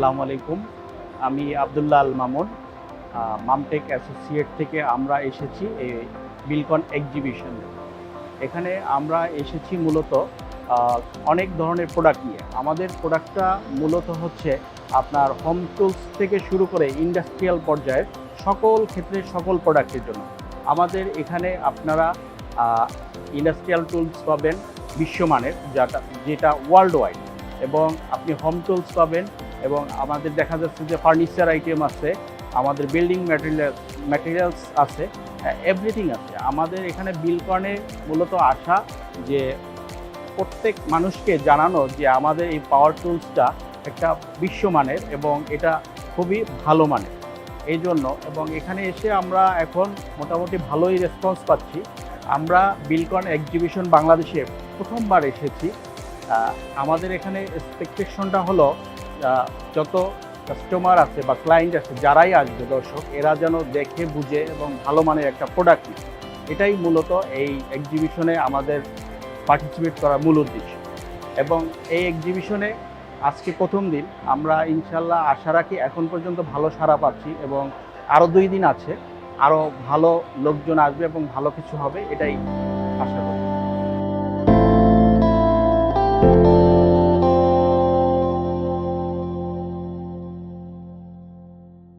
আসসালামু আলাইকুম। আমি আব্দুল্লাহ আল মামুন। মামটেক অ্যাসোসিয়েট থেকে আমরা এসেছি এই বিলকন এক্সিবিশনে। এখানে আমরা এসেছি মূলত আ অনেক ধরনের প্রোডাক্ট নিয়ে। আমাদের প্রোডাক্টটা মূলত হচ্ছে আপনার হোম টুলস থেকে শুরু করে ইন্ডাস্ট্রিয়াল পর্যায়ের সকল ক্ষেত্রে সকল প্রোডাক্টের জন্য। আমাদের এখানে আপনারা আ ইন্ডাস্ট্রিয়াল টুলস পাবেন বিশ্বমানের যেটা ওয়ার্ল্ড ওয়াইড, এবং আপনি হোম টুলস পাবেন, এবং আমাদের দেখা যাচ্ছে যে ফার্নিচার আইটেম আছে, আমাদের বিল্ডিং ম্যাটেরিয়ালস আছে, এভরিথিং আছে। আমাদের এখানে বিলকনে মূলত আসা যে প্রত্যেক মানুষকে জানানো যে আমাদের এই পাওয়ার টুলসটা একটা বিশ্বমানের এবং এটা খুবই ভালো মানের। এই জন্য এবং এখানে এসে আমরা এখন মোটামুটি ভালোই রেসপন্স পাচ্ছি। আমরা বিলকন এক্সিবিশন বাংলাদেশে প্রথমবার এসেছি। আমাদের এখানে এক্সপেকটেশনটা হলো যত কাস্টমার আছে বা ক্লায়েন্ট আছে যারাই আসবে দর্শক, এরা যেন দেখে বুঝে এবং ভালো মানের একটা প্রোডাক্ট নেয়। এটাই মূলত এই এক্সিবিশনে আমাদের পার্টিসিপেট করার মূল উদ্দেশ্য। এবং এই এক্সিবিশনে আজকে প্রথম দিন, আমরা ইনশাল্লাহ আশা রাখি এখন পর্যন্ত ভালো সাড়া পাচ্ছি এবং আরও 2 দিন আছে, আরও ভালো লোকজন আসবে এবং ভালো কিছু হবে, এটাই আশা করি।